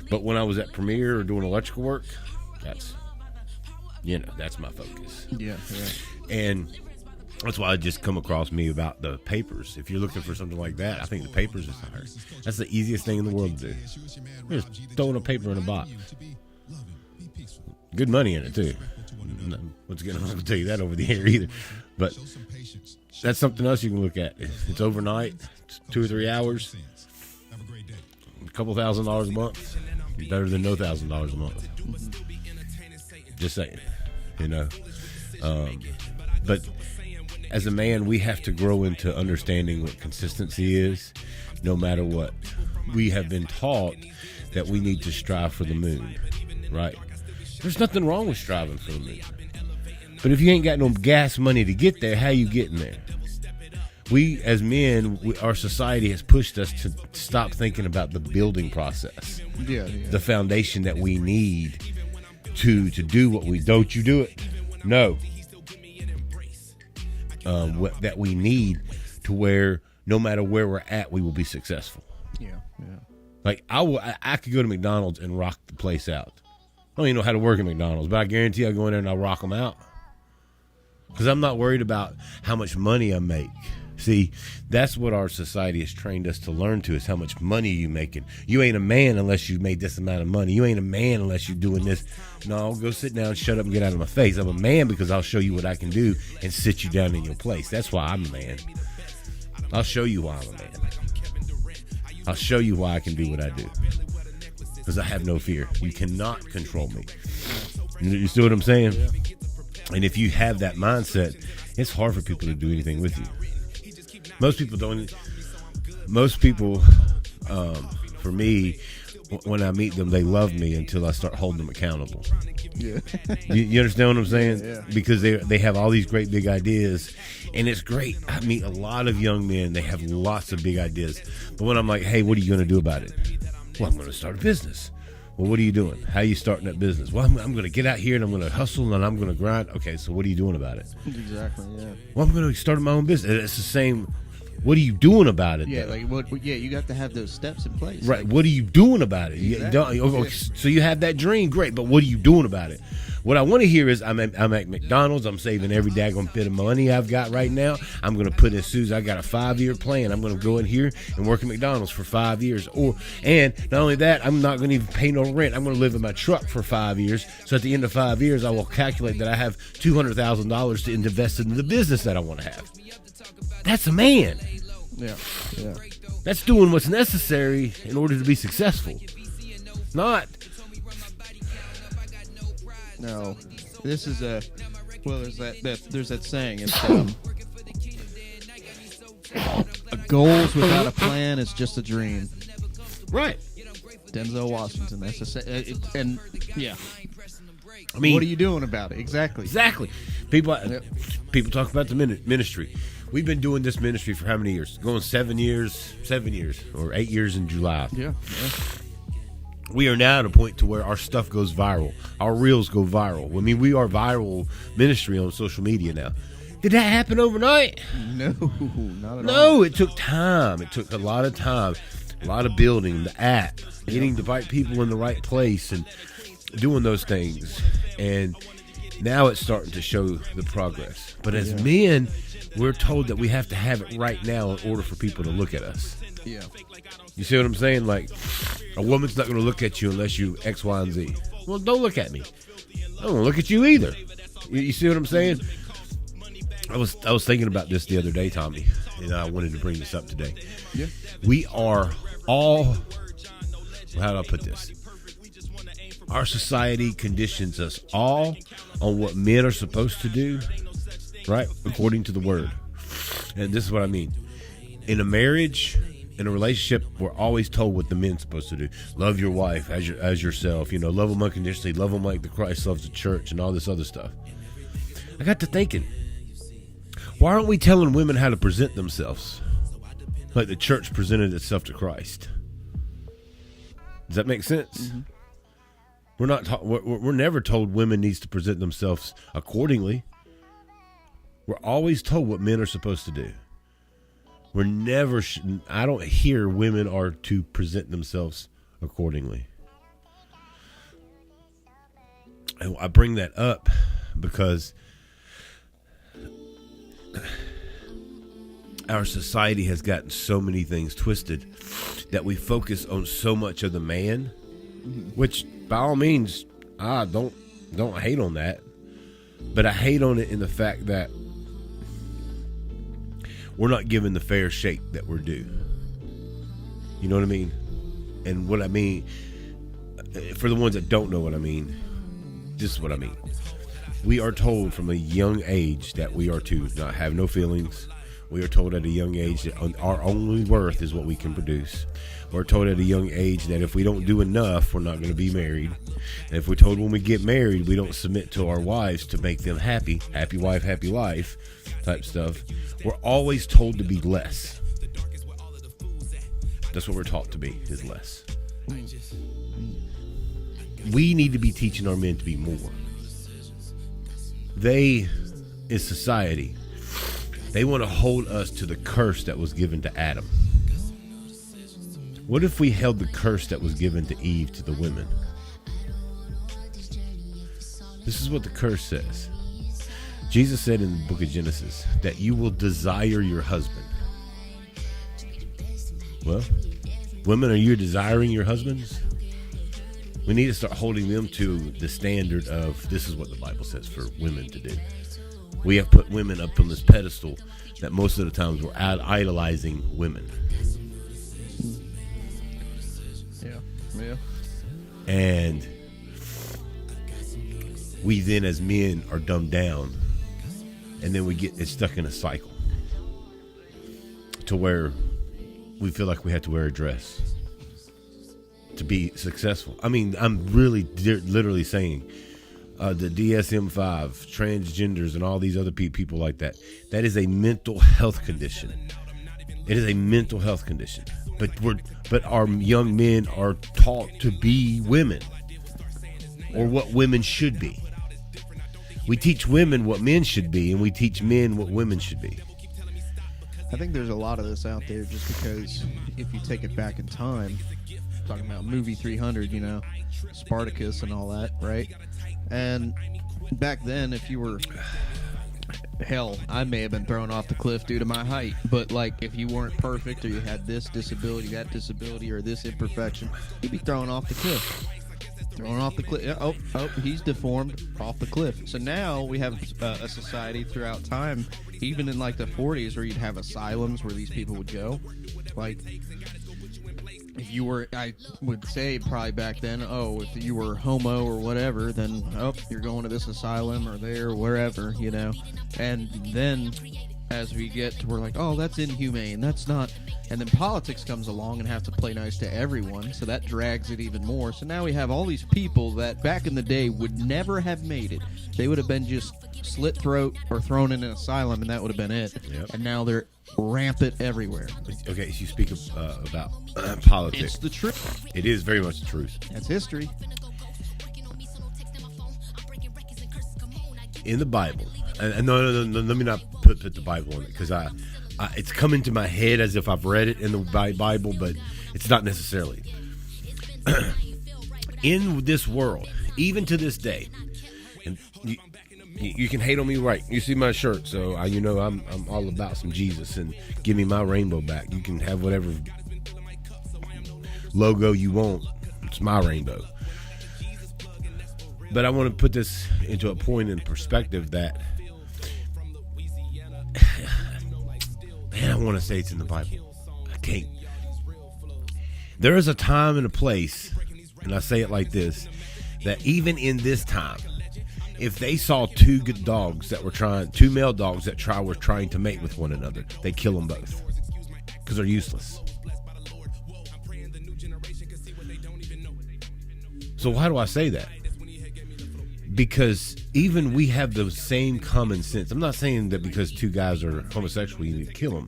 But when I was at Premiere or doing electrical work, that's my focus. Yeah. And that's why it just come across me about the papers. If you're looking for something like that, I think the papers is hard. That's the easiest thing in the world to do. You're just throwing a paper in a box. Good money in it, too. Once again, I'm not going to tell you that over the air either. But that's something else you can look at. It's overnight. It's 2 or 3 hours. A couple $1,000 a month. Better than no $1,000 a month. Just saying. But as a man, we have to grow into understanding what consistency is, no matter what. We have been taught that we need to strive for the moon, right? There's nothing wrong with striving for the moon. But if you ain't got no gas money to get there, how you getting there? We, as men, our society has pushed us to stop thinking about the building process. Yeah. The foundation that we need to do what we don't. You do it? No. That we need to where no matter where we're at, we will be successful. Yeah. Like I could go to McDonald's and rock the place out. I don't even know how to work at McDonald's, but I guarantee I'll go in there and I'll rock them out. Because I'm not worried about how much money I make. See, that's what our society has trained us to learn to, is how much money you making. You ain't a man unless you made this amount of money. You ain't a man unless you're doing this. No, go sit down, shut up, and get out of my face. I'm a man because I'll show you what I can do and sit you down in your place. That's why I'm a man. I'll show you why I'm a man. I'll show you why I can do what I do. Because I have no fear. You cannot control me. You see what I'm saying? And if you have that mindset, it's hard for people to do anything with you. Most people don't. Most people, for me, when I meet them, they love me until I start holding them accountable. Yeah. You understand what I'm saying? Yeah. Because they have all these great big ideas, and it's great. I meet a lot of young men. They have lots of big ideas. But when I'm like, hey, what are you going to do about it? Well, I'm going to start a business. Well, what are you doing? How are you starting that business? Well, I'm going to get out here and I'm going to hustle and I'm going to grind. Okay, so what are you doing about it? Exactly, yeah. Well, I'm going to start my own business. It's the same. What are you doing about it? Yeah, though? you got to have those steps in place. Right. Like, What are you doing about it? Exactly. You don't, so you have that dream, great, but what are you doing about it? What I want to hear is I'm at McDonald's. I'm saving every daggone bit of money I've got right now. I'm going to put in Susan. I got a 5-year plan. I'm going to go in here and work at McDonald's for 5 years. And not only that, I'm not going to even pay no rent. I'm going to live in my truck for 5 years. So at the end of 5 years, I will calculate that I have $200,000 to invest in the business that I want to have. That's a man. Yeah. That's doing what's necessary in order to be successful. Not. No, this is there's that saying. It's a goals without a plan is just a dream. Right. Denzel Washington. That's and yeah. I mean, what are you doing about it? Exactly. People talk about the ministry. We've been doing this ministry for how many years? Going 7 years, or 8 years in July. Yeah. We are now at a point to where our stuff goes viral. Our reels go viral. I mean, we are viral ministry on social media now. Did that happen overnight? No, not at all. No, it took time. It took a lot of time, a lot of building, the app, getting the right people in the right place and doing those things. And now it's starting to show the progress. But as men, we're told that we have to have it right now in order for people to look at us. Yeah. You see what I'm saying? Like, a woman's not going to look at you unless you X, Y, and Z. Well, don't look at me. I don't want to look at you either. You see what I'm saying? I was thinking about this the other day, Tommy, and I wanted to bring this up today. Yeah. We are all, how do I put this? Our society conditions us all on what men are supposed to do, right? According to the word. And this is what I mean. In a marriage, in a relationship, we're always told what the men's supposed to do. Love your wife as yourself. Love them unconditionally. Love them like the Christ loves the church and all this other stuff. I got to thinking, why aren't we telling women how to present themselves like the church presented itself to Christ? Does that make sense? Mm-hmm. We're never told women needs to present themselves accordingly. We're always told what men are supposed to do. We're never, I don't hear women are to present themselves accordingly. I bring that up because our society has gotten so many things twisted that we focus on so much of the man, which by all means, I don't hate on that, but I hate on it in the fact that we're not given the fair shake that we're due. You know what I mean? And what I mean, for the ones that don't know what I mean, this is what I mean. We are told from a young age that we are to not have no feelings. We are told at a young age that our only worth is what we can produce. We're told at a young age that if we don't do enough, we're not going to be married. And if we're told when we get married, we don't submit to our wives to make them happy, happy wife, happy life type stuff. We're always told to be less. That's what we're taught to be, is less. We need to be teaching our men to be more. They, in society, they want to hold us to the curse that was given to Adam. What if we held the curse that was given to Eve to the women? This is what the curse says. Jesus said in the book of Genesis that you will desire your husband. Well, women, are you desiring your husbands? We need to start holding them to the standard of this is what the Bible says for women to do. We have put women up on this pedestal that most of the times we're idolizing women. Yeah. And we then as men are dumbed down, and then we get stuck in a cycle to where we feel like we have to wear a dress to be successful. I mean, I'm really literally saying the DSM-5, transgenders, and all these other people like that. That is a mental health condition. It is a mental health condition. But our young men are taught to be women, or what women should be. We teach women what men should be, and we teach men what women should be. I think there's a lot of this out there just because if you take it back in time, talking about movie 300, you know, Spartacus and all that, right? And back then, if you were, hell, I may have been thrown off the cliff due to my height, but like if you weren't perfect or you had this disability, that disability, or this imperfection, you'd be thrown off the cliff. Thrown off the cliff. Oh, he's deformed, off the cliff. So now we have a society throughout time, even in like the 40s, where you'd have asylums where these people would go. Like, if you were, I would say probably back then, if you were homo or whatever, then, you're going to this asylum or there or wherever, you know. And then as we get to, we're like, that's inhumane, that's not. And then politics comes along and have to play nice to everyone, so that drags it even more. So now we have all these people that back in the day would never have made it. They would have been just slit throat or thrown in an asylum, and that would have been it. Yep. And now they're rampant everywhere. Okay, so you speak about politics. It's the truth. It is very much the truth. That's history. In the Bible, and no, let me not put the Bible on it, because it's come into my head as if I've read it in the Bible, but it's not necessarily. In this world, even to this day, and you can hate on me, right? You see my shirt, so I'm all about some Jesus, and give me my rainbow back. You can have whatever logo you want. It's my rainbow. But I want to put this into a point in perspective that, man, I want to say it's in the Bible. I can't. There is a time and a place, and I say it like this, that even in this time, if they saw two male dogs that were trying to mate with one another, they'd kill them both because they're useless. So why do I say that? Because even we have the same common sense. I'm not saying that because two guys are homosexual, you need to kill them.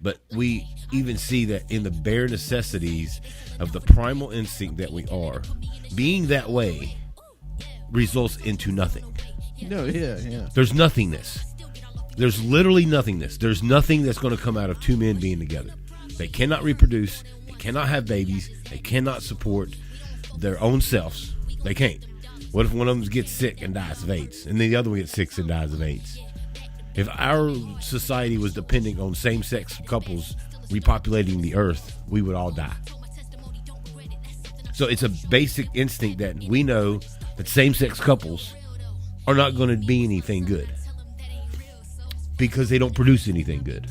But we even see that in the bare necessities of the primal instinct that we are, being that way results into nothing. No, yeah. There's nothingness. There's literally nothingness. There's nothing that's going to come out of two men being together. They cannot reproduce. They cannot have babies. They cannot support their own selves. They can't. What if one of them gets sick and dies of AIDS, and then the other one gets sick and dies of AIDS? If our society was depending on same-sex couples repopulating the earth, we would all die. So it's a basic instinct that we know that same-sex couples are not going to be anything good because they don't produce anything good.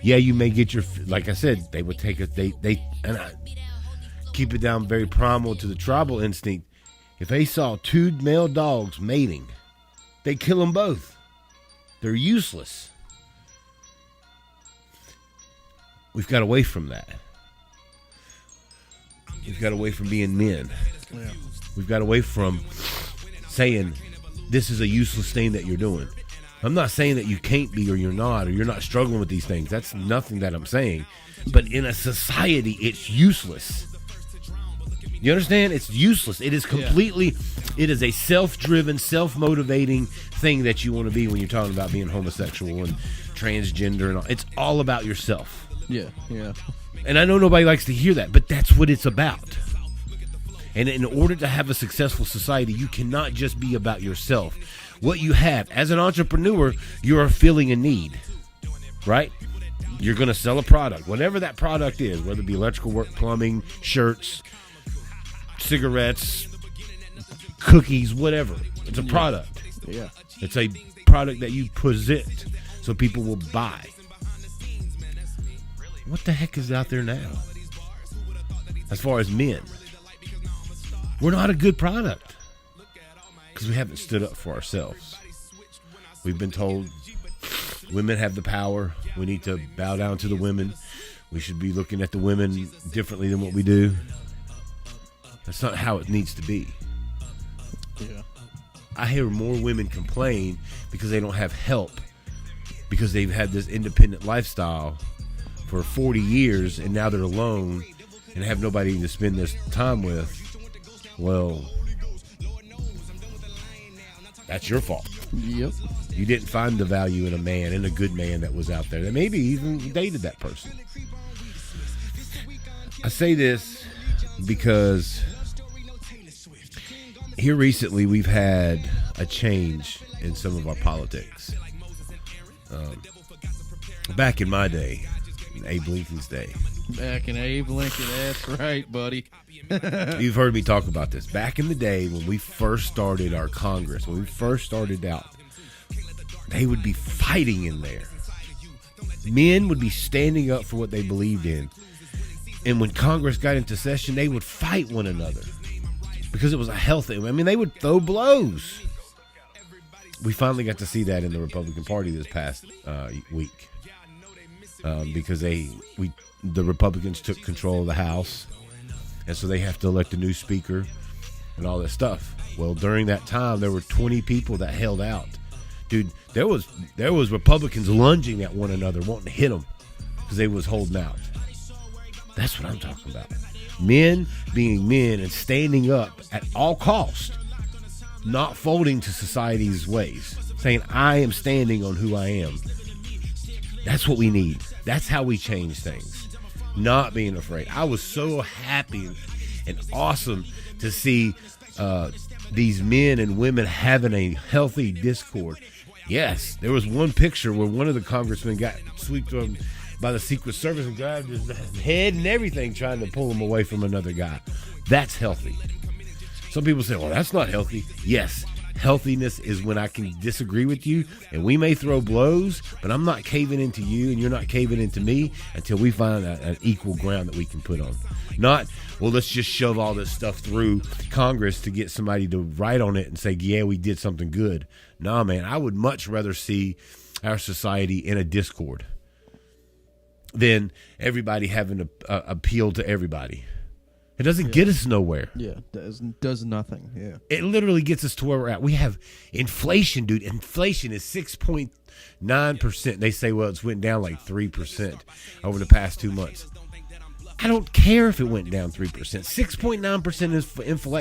Yeah, you may get your, like I said, they would take and I keep it down very primal to the tribal instinct. If they saw two male dogs mating, they kill them both. They're useless. We've got away from that. We've got away from being men. Yeah. We've got away from saying this is a useless thing that you're doing. I'm not saying that you can't be or you're not struggling with these things. That's nothing that I'm saying. But in a society, it's useless. You understand? It's useless. It is completely, it is a self-driven, self-motivating thing that you want to be when you're talking about being homosexual and transgender and all. It's all about yourself. Yeah, yeah. And I know nobody likes to hear that, but that's what it's about. And in order to have a successful society, you cannot just be about yourself. What you have, as an entrepreneur, you are filling a need, right? You're going to sell a product, whatever that product is, whether it be electrical work, plumbing, shirts, cigarettes, cookies, whatever. It's a product. Yeah. It's a product that you present so people will buy. What the heck is out there now? As far as men, we're not a good product because we haven't stood up for ourselves. We've been told women have the power. We need to bow down to the women. We should be looking at the women differently than what we do. That's not how it needs to be. Yeah. I hear more women complain because they don't have help, because they've had this independent lifestyle for 40 years and now they're alone and have nobody to spend this time with. Well, that's your fault. Yep. You didn't find the value in a man, in a good man that was out there that maybe even dated that person. I say this because here recently we've had a change in some of our politics. Back in my day, Abe Lincoln's day. Back in Abe Lincoln, that's right, buddy. You've heard me talk about this. Back in the day when we first started our Congress, when we first started out, they would be fighting in there. Men would be standing up for what they believed in. And when Congress got into session, they would fight one another because it was a healthy. I mean, they would throw blows. We finally got to see that in the Republican Party this past week. Because the Republicans took control of the House, and so they have to elect a new speaker and all that stuff. Well, during that time, there were 20 people that held out. Dude, there was Republicans lunging at one another, wanting to hit them because they was holding out. That's what I'm talking about. Men being men and standing up at all cost, not folding to society's ways, saying, I am standing on who I am. That's what we need. That's how we change things. Not being afraid. I was so happy and awesome to see these men and women having a healthy discord. Yes, there was one picture where one of the congressmen got swept by the Secret Service and grabbed his head and everything, trying to pull him away from another guy. That's healthy. Some people say, well, that's not healthy. Yes, healthiness is when I can disagree with you and we may throw blows, but I'm not caving into you and you're not caving into me until we find an equal ground that we can put on. Not, well, let's just shove all this stuff through Congress to get somebody to write on it and say, yeah, we did something good. Nah, man, I would much rather see our society in a discord than everybody having to appeal to everybody. It doesn't get us nowhere. Yeah, does nothing. Yeah. It literally gets us to where we're at. We have inflation, dude. Inflation is 6.9%. They say, well, it's went down like 3% over the past 2 months. I don't care if it went down 3%. 6.9% is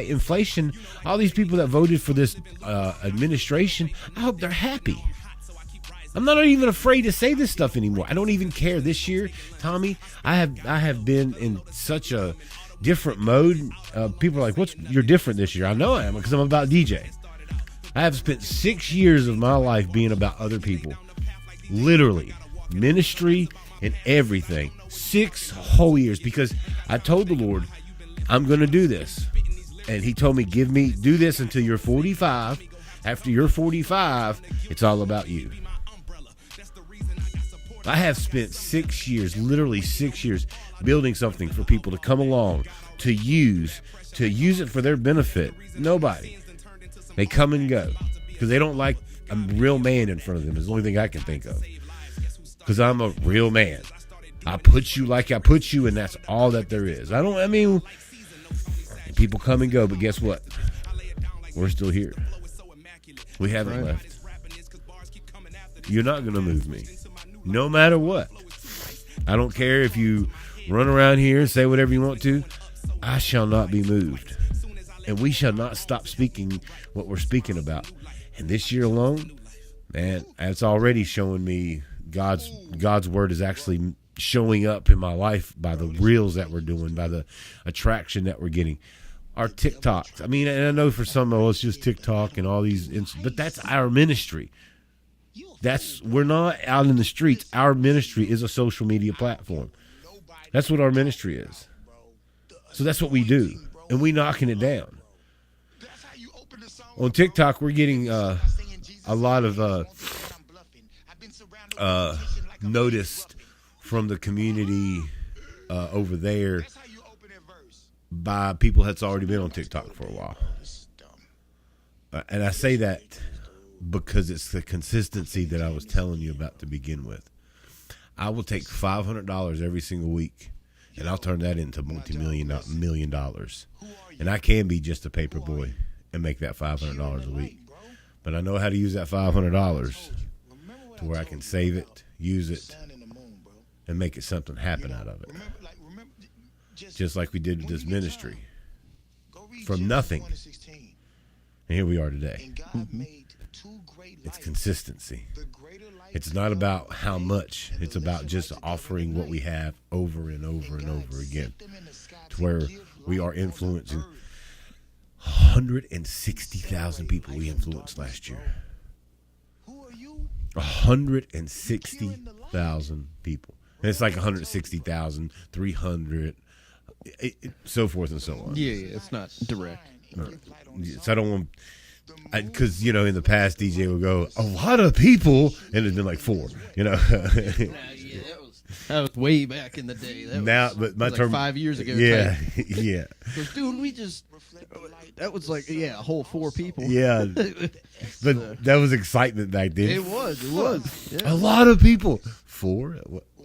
inflation. All these people that voted for this administration, I hope they're happy. I'm not even afraid to say this stuff anymore. I don't even care. This year, Tommy, I have been in such a different mode. People are like, you're different this year. I know I am, because I'm about DJ. I have spent 6 years of my life being about other people. Literally. Ministry and everything. 6 whole years, because I told the Lord, I'm going to do this. And he told me, do this until you're 45. After you're 45, it's all about you. I have spent 6 years, literally 6 years, building something for people to come along, to use it for their benefit. Nobody. They come and go because they don't like a real man in front of them. Is the only thing I can think of. Because I'm a real man. I put you like I put you, and that's all that there is. People come and go, but guess what? We're still here. We haven't left. You're not going to move me. No matter what. I don't care if you run around here and say whatever you want to. I shall not be moved. And we shall not stop speaking what we're speaking about. And this year alone, man, it's already showing me God's word is actually showing up in my life by the reels that we're doing, by the attraction that we're getting. Our TikToks. I mean, and I know for some of us, it's just TikTok and all these, but that's our ministry. We're not out in the streets. Our ministry is a social media platform. That's what our ministry is. So that's what we do. And we knocking it down. On TikTok, we're getting a lot of noticed from the community over there by people that's already been on TikTok for a while. And I say that because it's the consistency that I was telling you about to begin with. I will take $500 every single week, and I'll turn that into $1 million. And I can be just a paper boy and make that $500 a week. But I know how to use that $500 to where I can save it, use it, and make it something happen out of it. Just like we did with this ministry. From nothing. And here we are today. It's consistency. It's not about how much. It's about just offering what we have over and over and over again. To where we are influencing 160,000 people we influenced last year. 160,000 people. And it's like 160,300, so forth and so on. Yeah, it's not direct. No. So I don't want, because in the past DJ would go a lot of people, and it's been like 4. That was way back in the day. But my term 5 years ago. Yeah, yeah. Dude, that was like a whole 4 people. Yeah, but that was excitement back then. It was. Yeah. A lot of people. 4.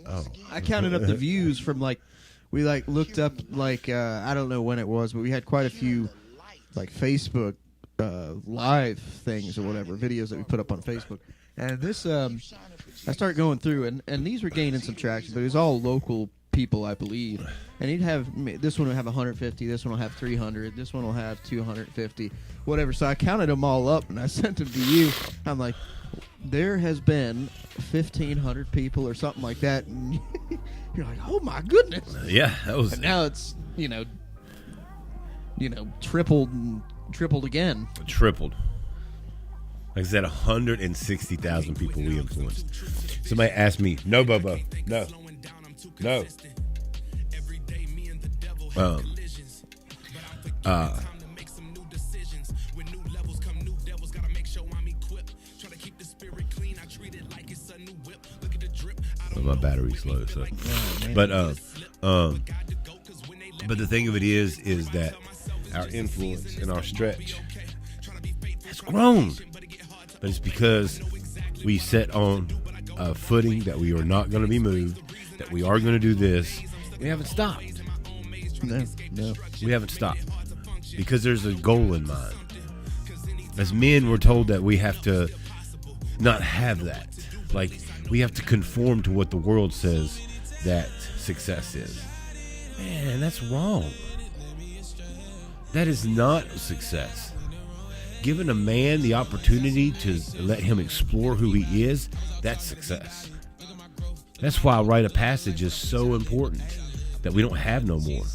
Oh, I counted up the views from we looked up I don't know when it was, but we had quite a few Facebook live things or whatever, videos that we put up on Facebook. And this, I started going through, and these were gaining some traction, but it was all local people, I believe. And this one will have 150, this one will have 300, this one will have 250, whatever. So I counted them all up, and I sent them to you. I'm like, there has been 1,500 people or something like that. And you're like, oh my goodness. Yeah, that was. And now it's, tripled and tripled again. Tripled. Like I said, 160,000 people we influenced. Somebody asked me, no, Bobo, no. Well, my battery's slow, so. But the thing of it is that our influence and our stretch has grown. But it's because we set on a footing that we are not going to be moved, that we are going to do this. We haven't stopped. No. We haven't stopped. Because there's a goal in mind. As men, we're told that we have to not have that. Like, we have to conform to what the world says that success is. Man, that's wrong. That is not success. Giving a man the opportunity to let him explore who he is, that's success. That's why rite of passage is so important, that we don't have no more.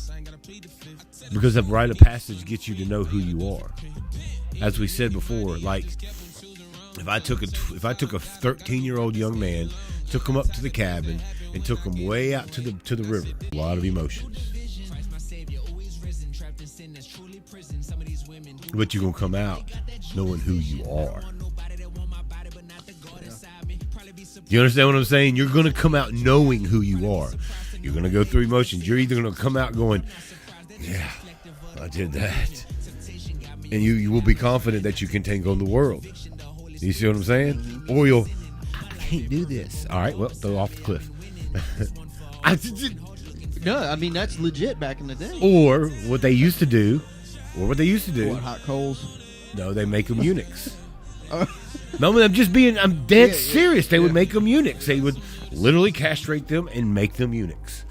Because a rite of passage gets you to know who you are. As we said before, like if I took a 13-year-old young man, took him up to the cabin, and took him way out to the river, a lot of emotions. But you're gonna come out knowing who you are. Do you understand what I'm saying? You're gonna come out knowing who you are. You're gonna go through emotions. You're either gonna come out going, yeah, I did that. And you will be confident that you can take on the world. You see what I'm saying? Or you'll, I can't do this. All right, well, throw off the cliff. No, I mean, that's legit back in the day. Or what they used to do. What, hot coals? No, they make them eunuchs. No, I'm dead serious. They would make them eunuchs. They would literally castrate them and make them eunuchs.